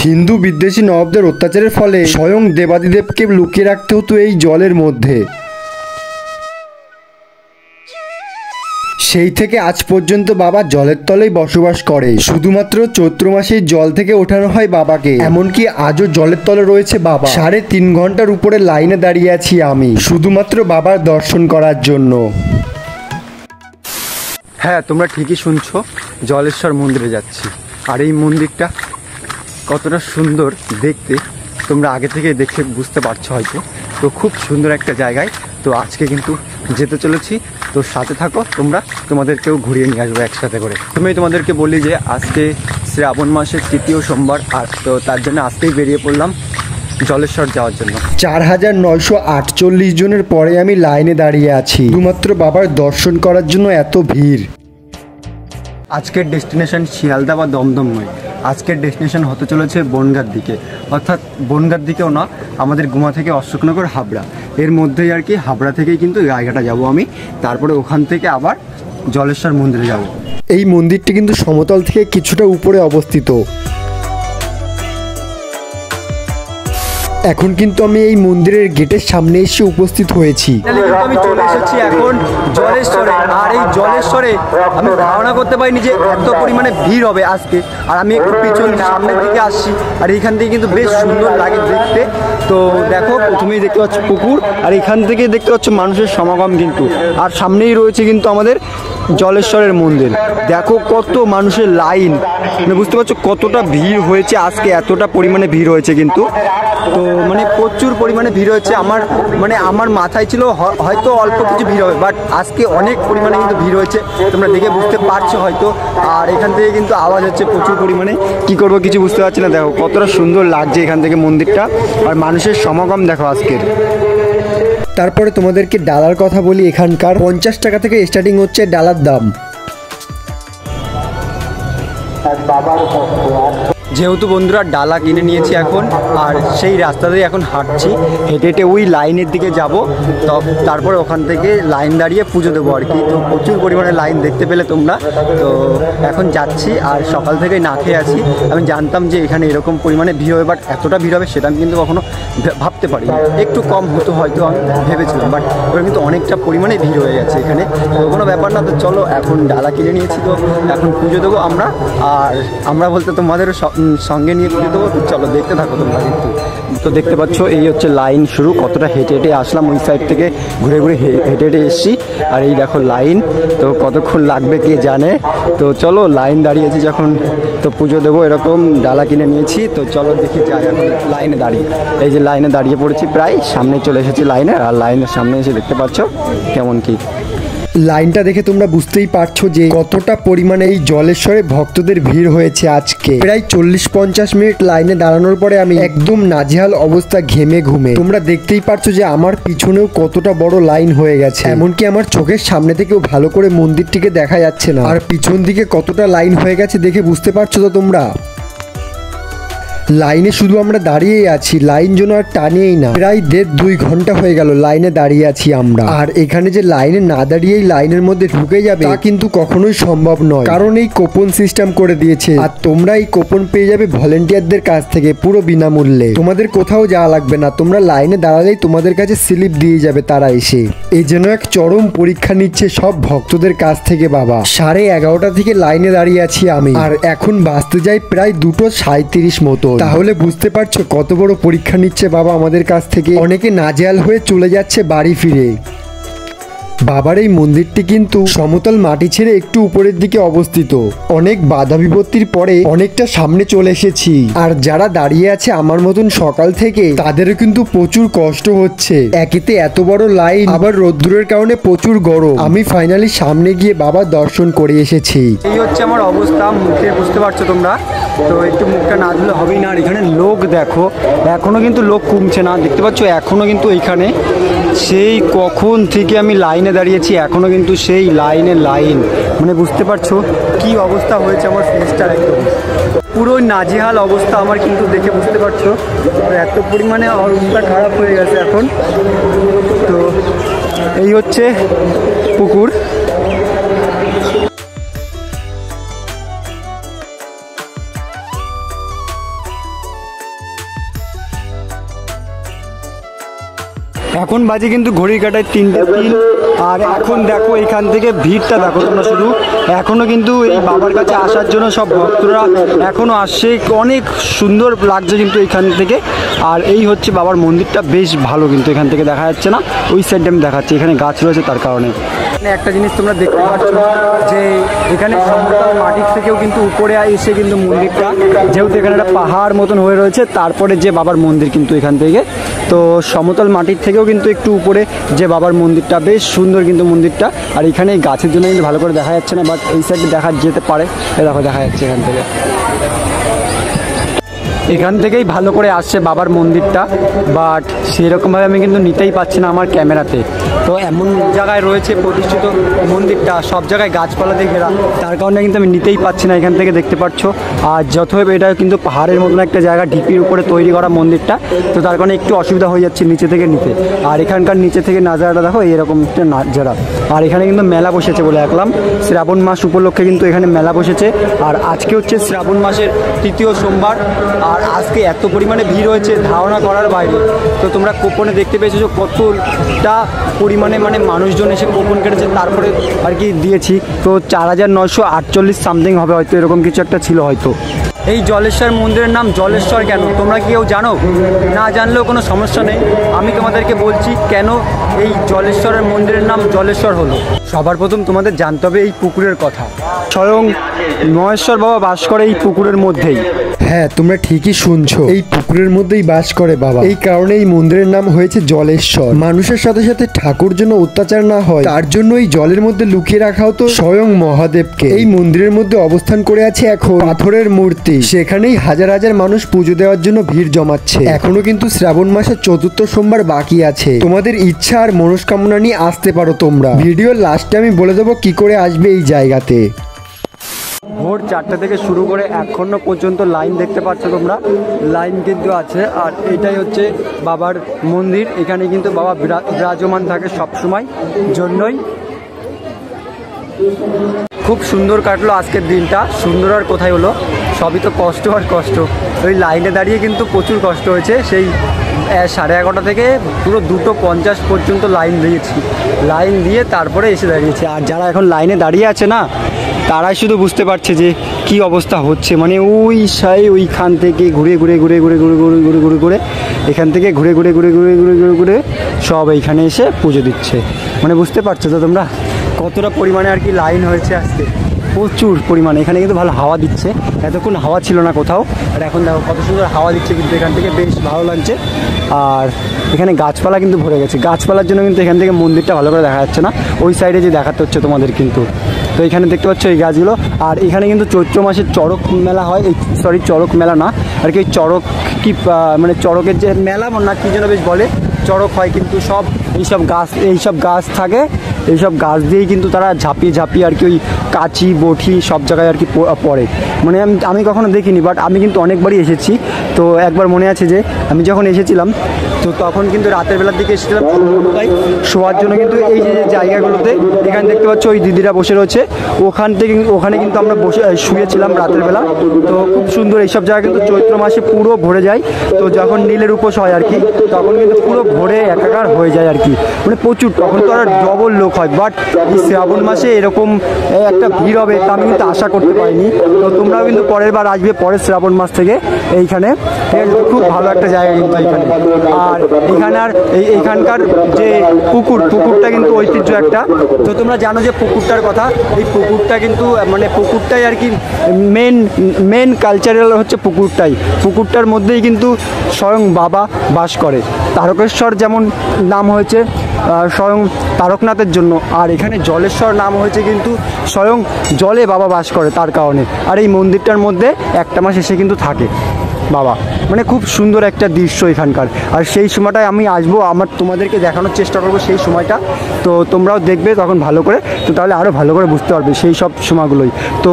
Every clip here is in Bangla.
হিন্দু বিদ্বেষী নবাবদের অত্যাচারের ফলে স্বয়ং দেবাদিদেবকে লুকিয়ে রাখতে হতো এই জলের মধ্যে। সেই থেকে আজ পর্যন্ত বাবা জলের তলেই বসবাস করে। শুধুমাত্র চৈত্র মাসেই জল থেকে ওঠানো হয় বাবাকে। এমনকি আজও জলের তলে রয়েছে বাবা। 3.5 ঘন্টার উপরে লাইনে দাঁড়িয়ে আছি আমি শুধুমাত্র বাবার দর্শন করার জন্য। হ্যাঁ, তোমরা ঠিকই শুনছো, জলেশ্বর মন্দিরে যাচ্ছি। আর এই মন্দিরটা কতটা সুন্দর দেখতে তোমরা আগে থেকে দেখে বুঝতে পারছো হয়তো। তো খুব সুন্দর একটা জায়গায় তো আজকে কিন্তু যেতে চলেছি। তো সাথে থাকো তোমরা, তোমাদেরকেও ঘুরিয়ে নিয়ে আসবো একসাথে করে। তুমি তোমাদেরকে বলি যে আজকে শ্রাবণ মাসের 3য় সোমবার, আর তো তার জন্য আজকেই বেরিয়ে পড়লাম জলেশ্বর যাওয়ার জন্য। 4948 জনের পরে আমি লাইনে দাঁড়িয়ে আছি শুধুমাত্র বাবার দর্শন করার জন্য। এত ভিড়। আজকের ডেস্টিনেশন শিয়ালদা বা দমদম নয়, আজকের ডেস্টিনেশন হতে চলেছে বনগাঁর দিকে। অর্থাৎ বনগাঁর দিকেও না, আমাদের গুমা থেকে অশোকনগর হাবড়া, এর মধ্যেই আর কি। হাবড়া থেকেই কিন্তু জায়গাটা যাব আমি। তারপরে ওখান থেকে আবার জলেশ্বর মন্দিরে যাব। এই মন্দিরটি কিন্তু সমতল থেকে কিছুটা উপরে অবস্থিত। এখন কিন্তু আমি এই মন্দিরের গেটের সামনে এসে উপস্থিত হয়েছি। আমি চলে এসেছি এখন জলেশ্বরে। আর এই জলেশ্বরে আমি ধারণা করতে পারিনি যে এত পরিমাণে ভিড় হবে আজকে। আর আমি একটু পিছন সামনের দিকে আসছি, আর এইখান থেকে কিন্তু বেশ সুন্দর লাগে দেখতে। তো দেখো, প্রথমেই দেখতে পাচ্ছ পুকুর, আর এখান থেকে দেখতে পাচ্ছ মানুষের সমাগম কিন্তু। আর সামনেই রয়েছে কিন্তু আমাদের জলেশ্বরের মন্দির। দেখো কত মানুষের লাইন, মানে বুঝতে পারছো কতটা ভিড় হয়েছে আজকে। এতটা পরিমাণে ভিড় হয়েছে কিন্তু, তো মানে প্রচুর পরিমাণে ভিড় হয়েছে। আমার মাথায় ছিল হয়তো অল্প কিছু ভিড় হবে, বাট আজকে অনেক পরিমাণে কিন্তু ভিড় হয়েছে, তোমরা দেখে বুঝতে পারছো হয়তো। আর এখান থেকে কিন্তু আওয়াজ হচ্ছে প্রচুর পরিমাণে। কি করবো কিছু বুঝতে পারছি না। দেখো কতটা সুন্দর লাগছে এখান থেকে মন্দিরটা, আর মানুষের সমাগম দেখো আজকের। তারপরে তোমাদেরকে ডালার কথা বলি। এখানকার 50 টাকা থেকে স্টার্টিং হচ্ছে ডালার দাম। যেহেতু বন্ধুরা ডালা কিনে নিয়েছি এখন, আর সেই রাস্তাতেই এখন হাঁটছি, হেঁটে হেঁটে ওই লাইনের দিকে যাব। তো তারপরে ওখান থেকে লাইন দাঁড়িয়ে পুজো দেবো আর কি। তো প্রচুর পরিমাণে লাইন দেখতে পেলে তোমরা। তো এখন যাচ্ছি, আর সকাল থেকে না খেয়ে আছি। আমি জানতাম যে এখানে এরকম পরিমাণে ভিড় হবে, বাট এতটা ভিড় হবে সেটা আমি কিন্তু কখনো ভাবতে পারি। একটু কম হতো হয়তো আমি ভেবেছিলাম, বাট ওটা কিন্তু অনেকটা পরিমাণে ভিড় হয়ে গেছে এখানে। তো কোনো ব্যাপার না। তো চলো, এখন ডালা কিনে নিয়েছি, তো এখন পুজো দেবো আমরা। আর আমরা বলতে তোমাদেরও সঙ্গে নিয়ে পুজো দেবো। চলো দেখতে থাকো তোমরা কিন্তু। তো দেখতে পাচ্ছ এই হচ্ছে লাইন শুরু। কতটা হেঁটে হেঁটে আসলাম, ওই সাইড থেকে ঘুরে ঘুরে হেঁটে হেঁটে এসছি। আর এই দেখো লাইন, তো কতক্ষণ লাগবে কে জানে। তো চলো, লাইন দাঁড়িয়েছি যখন, তো পুজো দেবো। এরকম ডালা কিনে নিয়েছি, তো চলো দেখি যাই। এখন লাইনে দাঁড়িয়ে, এই যে লাইনে দাঁড়িয়ে পড়েছি, প্রায় সামনে চলে এসেছি লাইনে। আর লাইনের সামনে এসে দেখতে পাচ্ছ কেমন কি লাইনটা দেখে তোমরা বুঝতেই পারছো যে কতটা পরিমাণে এই জলেশ্বরে ভক্তদের ভিড় হয়েছে আজকে। প্রায় 40-50 মিনিট লাইনে দাঁড়ানোর পরে আমি একদম নাজেহাল অবস্থা, ঘেমে ঘুমে। তোমরা দেখতেই পারছো যে আমার পিছনেও কতটা বড় লাইন হয়ে গেছে। এমনকি আমার চোখের সামনে থেকেও ভালো করে মন্দিরটিকে দেখা যাচ্ছে না। আর পিছন দিকে কতটা লাইন হয়ে গেছে দেখে বুঝতে পারছো তো তোমরা। লাইনে শুধু আমরা দাঁড়িয়েই আছি, লাইন যেন আর টানেই না। প্রায় 1.5-2 ঘন্টা হয়ে গেল লাইনে দাঁড়িয়ে আছি আমরা। আর এখানে যে লাইনে না দাঁড়িয়েই লাইনের মধ্যে ঢুকে যাবে তা কিন্তু কখনোই সম্ভব নয়, কারণ এই কুপন সিস্টেম করে দিয়েছে। আর তোমরা এই কুপন পেয়ে যাবে ভলেন্টিয়ারদের কাছ থেকে পুরো বিনামূল্যে। তোমাদের কোথাও যাওয়া লাগবে না, তোমরা লাইনে দাঁড়ালেই তোমাদের কাছে স্লিপ দিয়ে যাবে তারা এসে। এই যেন এক চরম পরীক্ষা নিচ্ছে সব ভক্তদের কাছ থেকে বাবা। 11:30 থেকে লাইনে দাঁড়িয়ে আছি আমি, আর এখন বাজতে যাই প্রায় 2:37 মতো। তাহলে বুঝতে পারছো কত বড় পরীক্ষা নিচ্ছে বাবা আমাদের কাছ থেকে। অনেকে নাজেহাল হয়ে চলে যাচ্ছে বাড়ি ফিরে। বাবার এই মন্দিরটি কিন্তু সমতল মাটি ছেড়ে একটু উপরের দিকে অবস্থিত। অনেক বাধা বিপত্তির পরে অনেকটা সামনে চলে এসেছি। আর যারা দাঁড়িয়ে আছে আমার মতন সকাল থেকে, তাদেরও কিন্তু প্রচুর কষ্ট হচ্ছে। একেতে এত বড় লাইন, আবার রোদ্দুরের কারণে প্রচুর গরম। আমি ফাইনালি সামনে গিয়ে বাবার দর্শন করে এসেছি। এই হচ্ছে আমার অবস্থা, মুখে বুঝতে পারছো তোমরা। তো একটু মুখটা না ধুলে হবেই না। আর এখানে লোক দেখো, এখনো কিন্তু লোক কমছে না। দেখতে পাচ্ছ এখনো কিন্তু এইখানে সেই কখন থেকে আমি লাইনে দাঁড়িয়েছি, এখনো কিন্তু সেই লাইনের লাইন। মানে বুঝতে পারছো কি অবস্থা হয়েছে আমার ফেসটার, একদম পুরো নাজেহাল অবস্থা আমার কিন্তু দেখে বুঝতে পারছো। এত পরিমাণে অবস্থা খারাপ হয়ে গেছে এখন। তো এই হচ্ছে পুকুর। এখন বাজে কিন্তু ঘড়ির কাঁটায় 3:03। আর এখন দেখো এখান থেকে ভিড়টা দেখো তোমরা শুধু। এখনও কিন্তু এই বাবার কাছে আসার জন্য সব ভক্তরা এখনও আসছে, অনেক সুন্দর লাগছে কিন্তু এখান থেকে। আর এই হচ্ছে বাবার মন্দিরটা, বেশ ভালো কিন্তু এখান থেকে দেখা যাচ্ছে না, ওই সাইডে আমি দেখাচ্ছি, এখানে গাছ রয়েছে তার কারণে। একটা জিনিস তোমরা দেখতে পাচ্ছ যে এখানে সমতল মাটির থেকেও কিন্তু উপরে এসে কিন্তু মন্দিরটা, যেহেতু এখানে একটা পাহাড় মতন হয়ে রয়েছে, তারপরে যে বাবার মন্দির কিন্তু এখান থেকে, তো সমতল মাটির থেকেও কিন্তু একটু উপরে যে বাবার মন্দিরটা, বেশ সুন্দর কিন্তু মন্দিরটা। আর এখানে এই গাছের জন্য কিন্তু ভালো করে দেখা যাচ্ছে না, বাট এই সাইডে দেখা যেতে পারে, দেখো দেখা যাচ্ছে এখান থেকে। এখান থেকেই ভালো করে আসছে বাবার মন্দিরটা, বাট সেরকমভাবে আমি কিন্তু নিতেই পারছি না আমার ক্যামেরাতে। তো এমন জায়গায় রয়েছে প্রতিষ্ঠিত মন্দিরটা, সব জায়গায় গাছপালা দিয়ে ঘেরা, তার কারণে কিন্তু আমি নিতেই পারছি না এখান থেকে, দেখতে পাচ্ছ। আর যতই এটা কিন্তু পাহাড়ের মতন একটা জায়গা, ঢিপির উপরে তৈরি করা মন্দিরটা, তো তার কারণে একটু অসুবিধা হয়ে যাচ্ছে নিচে থেকে নিতে। আর এখানকার নিচে থেকে নাজারাটা দেখো, এইরকম একটা নাজারা। আর এখানে কিন্তু মেলা বসেছে বলে দেখলাম, শ্রাবণ মাস উপলক্ষে কিন্তু এখানে মেলা বসেছে। আর আজকে হচ্ছে শ্রাবণ মাসের 3য় সোমবার, আর আজকে এত পরিমাণে ভিড় হয়েছে ধারণা করার বাইরে। তো তোমরা কোপনে দেখতে পেয়েছো যে কতটা পরিমাণে মানে মানুষজন এসে কোপন কেটেছে, তারপরে আর কি দিয়েছি। তো 4948 সামথিং হবে হয়তো, এরকম কিছু একটা ছিল হয়তো। এই জলেশ্বর মন্দিরের নাম জলেশ্বর কেন তোমরা কি কেউ জানো? না জানলেও কোনো সমস্যা নেই, আমি তোমাদেরকে বলছি কেন এই জলেশ্বরের মন্দিরের নাম জলেশ্বর হলো। সবার প্রথম তোমাদের জানতে হবে এই পুকুরের কথা। স্বয়ং মহেশ্বর বাবা বাস করে এই পুকুরের মধ্যেই। হ্যাঁ, তোমরা ঠিকই শুনছো, এই পুকুরের মধ্যেই বাস করে বাবা। এই কারণে এই মন্দিরের নাম হয়েছে জলেশ্বর। মানুষের সাথে সাথে ঠাকুর যেন অত্যাচার না হয়, তার জন্য এই জলের মধ্যে লুকিয়ে রাখা হতো স্বয়ং মহাদেবকে। এই মন্দিরের মধ্যে অবস্থান করে আছে এখন পাথরের মূর্তি, সেখানেই হাজার হাজার মানুষ পুজো দেওয়ার জন্য ভিড় জমাচ্ছে। এখনো কিন্তু শ্রাবণ মাসের 4র্থ সোমবার বাকি আছে। তোমাদের ইচ্ছা আর মনস্কামনা নিয়ে আসতে পারো তোমরা। ভিডিওর লাস্টে আমি বলে দেবো কি করে আসবে এই জায়গাতে। ভোর 4টে থেকে শুরু করে এখনো পর্যন্ত লাইন দেখতে পাচ্ছ তোমরা, লাইন কিন্তু আছে। আর এটাই হচ্ছে বাবার মন্দির, এখানে কিন্তু বাবা বিরাজমান থাকে সবসময় জন্যই। খুব সুন্দর কাটলো আজকের দিনটা, সুন্দর আর কোথায় হলো, সবই তো কষ্ট আর কষ্ট। ওই লাইনে দাঁড়িয়ে কিন্তু প্রচুর কষ্ট হয়েছে, সেই 11:30 থেকে পুরো 2:50 পর্যন্ত লাইন দিয়েছি, লাইন দিয়ে তারপরে এসে দাঁড়িয়েছি। আর যারা এখন লাইনে দাঁড়িয়ে আছে না, তারাই শুধু বুঝতে পারছে যে কি অবস্থা হচ্ছে। মানে ওইখান থেকে ঘুরে ঘুরে ঘুরে ঘুরে ঘুরে ঘুরে ঘুরে ঘুরে ঘুরে এখান থেকে ঘুরে ঘুরে ঘুরে ঘুরে ঘুরে ঘুরে ঘুরে সব এইখানে এসে পুজো দিচ্ছে। মানে বুঝতে পারছো তো তোমরা কতটা পরিমাণে আর কি লাইন হয়েছে আজকে, প্রচুর পরিমাণে। এখানে কিন্তু ভালো হাওয়া দিচ্ছে, এতক্ষণ হাওয়া ছিল না কোথাও, আর এখন দেখো কত সুন্দর হাওয়া দিচ্ছে কিন্তু এখান থেকে, বেশ ভালো লাগছে। আর এখানে গাছপালা কিন্তু ভরে গেছে, গাছপালার জন্য কিন্তু এখান থেকে মন্দিরটা ভালো করে দেখা যাচ্ছে না, ওই সাইডে যে দেখাতে হচ্ছে তোমাদের কিন্তু। তো এখানে দেখতে পাচ্ছ এই গাছগুলো। আর এখানে কিন্তু চৈত্র মাসের চড়ক মেলা হয়, এই সরি চড়ক মেলা না আর কি, চড়ক কি মানে চড়কের যে মেলা না কি যেন বেশ বলে, চড়ক হয় কিন্তু সব এইসব গাছ থাকে, এইসব গাছ দিয়েই কিন্তু তারা ঝাঁপিয়ে ঝাঁপিয়ে আর কি ওই কাঁচি বটি সব জায়গায় আর কি পড়ে। মানে আমি কখনো দেখিনি, বাট আমি কিন্তু অনেকবারই এসেছি। তো একবার মনে আছে যে আমি যখন এসেছিলাম, তো তখন কিন্তু রাতের বেলার দিকে এসেছিলাম তাই শোয়ার জন্য। কিন্তু এই যে জায়গাগুলোতে এখানে দেখতে পাচ্ছ ওই দিদিরা বসে রয়েছে, ওখানে কিন্তু আমরা বসে শুয়েছিলাম রাতের বেলা। তো খুব সুন্দর এইসব জায়গা কিন্তু চৈত্র মাসে পুরো ভরে যায়। তো যখন নীলের উপোস হয় আর কি, তখন কিন্তু পুরো ভরে একাকার হয়ে যায় আর কি, মানে প্রচুর, তখন তো আর ডবল লোক হয়। বাট এই শ্রাবণ মাসে এরকম একটা ভিড় হবে তা আমি কিন্তু আশা করতে পারিনি। তো তোমরাও কিন্তু পরের বার আসবে, পরের শ্রাবণ মাস থেকে এইখানে, খুব ভালো একটা জায়গা কিন্তু এইখানে। আর এইখানকার যে পুকুরটা কিন্তু ঐতিহ্য একটা। তো তোমরা জানো যে পুকুরটার কথা, এই পুকুরটা কিন্তু মানে পুকুরটাই আর কি মেন কালচারাল হচ্ছে পুকুরটার মধ্যেই কিন্তু স্বয়ং বাবা বাস করে। তারকেশ্বর যেমন নাম হয়েছে স্বয়ং তারকনাথের জন্য, আর এখানে জলেশ্বর নাম হয়েছে কিন্তু স্বয়ং জলে বাবা বাস করে তার কারণে। আর এই মন্দিরটার মধ্যে একটা মাস এসে কিন্তু থাকে বাবা, মানে খুব সুন্দর একটা দৃশ্য এখানকার। আর সেই সময়টায় আমি আসবো, তোমাদেরকে দেখানোর চেষ্টা করবো সেই সময়টা, তো তোমরাও দেখবে তখন ভালো করে, তো তাহলে আরও ভালো করে বুঝতে পারবে সেই সব সময়গুলোই। তো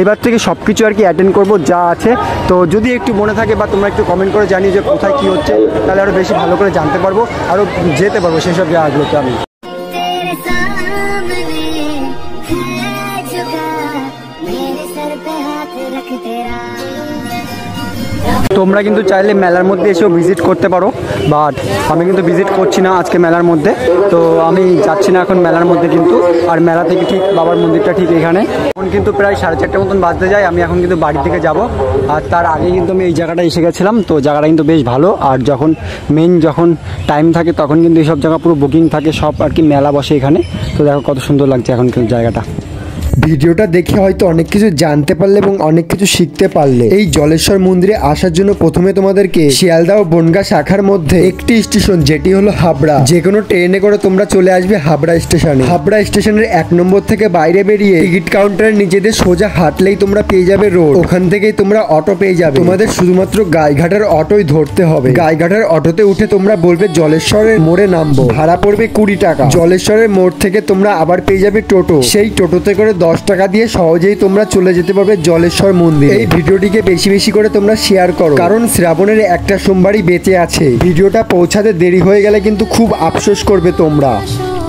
এবার থেকে সব কিছু আর কি অ্যাটেন্ড করবো যা আছে। তো যদি একটু মনে থাকে বা তোমরা একটু কমেন্ট করে জানিয়ে যে কোথায় কী হচ্ছে, তাহলে আরও বেশি ভালো করে জানতে পারবো, আরও যেতে পারবো সেই সব জায়গাগুলোতে আমি। তো তোমরা কিন্তু চাইলে মেলার মধ্যে এসেও ভিজিট করতে পারো, বাট আমি কিন্তু ভিজিট করছি না আজকে মেলার মধ্যে। তো আমি যাচ্ছি না এখন মেলার মধ্যে কিন্তু। আর মেলা থেকে ঠিক বাবার মন্দিরটা ঠিক এখানে। এখন কিন্তু প্রায় 4:30 মতন বাজতে যায়। আমি এখন কিন্তু বাড়ি থেকে যাব। আর তার আগে কিন্তু আমি এই জায়গাটা এসে গেছিলাম। তো জায়গাটা কিন্তু বেশ ভালো। আর যখন টাইম থাকে তখন কিন্তু এইসব জায়গা পুরো বুকিং থাকে, সব আর কি মেলা বসে এখানে। তো দেখো কত সুন্দর লাগছে এখন কিন্তু জায়গাটা। ভিডিওটা দেখে হয়তো অনেক কিছু জানতে পারলে এবং অনেক কিছু শিখতে পারলে। এই জলেশ্বর মন্দিরে আসার জন্য প্রথমে তোমাদেরকে শিয়ালদা ও বনগাঁ শাখার মধ্যে একটি স্টেশন, যেটি হলো হাবড়া। যে কোনো ট্রেনে করে তোমরা চলে আসবে হাবড়া স্টেশনে। হাবড়া স্টেশনের 1 নম্বর থেকে বাইরে বেরিয়ে টিকিট কাউন্টারে নিজেদের সোজা হাঁটলেই তোমরা পেয়ে যাবে রোড। ওখান থেকেই তোমরা অটো পেয়ে যাবে। তোমাদের শুধুমাত্র গাইঘাটার অটোই ধরতে হবে। গাইঘাটার অটোতে উঠে তোমরা বলবে জলেশ্বরের মোড়ে নামবো, ভাড়া পড়বে 20 টাকা। জলেশ্বরের মোড় থেকে তোমরা আবার পেয়ে যাবে টোটো। সেই টোটোতে করে 10 টাকা দিয়ে সহজেই তোমরা চলে যেতে পারবে জলেশ্বর মন্দির। এই ভিডিওটিকে বেশি বেশি করে তোমরা শেয়ার করো, কারণ শ্রাবণের একটা সোমবারই বেঁচে আছে। ভিডিওটা পৌঁছাতে দেরি হয়ে গেলে কিন্তু খুব আফসোস করবে তোমরা।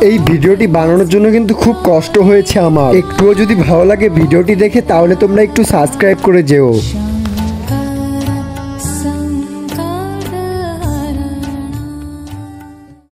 এই ভিডিওটি বানানোর জন্য কিন্তু খুব কষ্ট হয়েছে আমার। একটুও যদি ভালো লাগে ভিডিওটি দেখে, তাহলে তোমরা একটু সাবস্ক্রাইব করে যেও।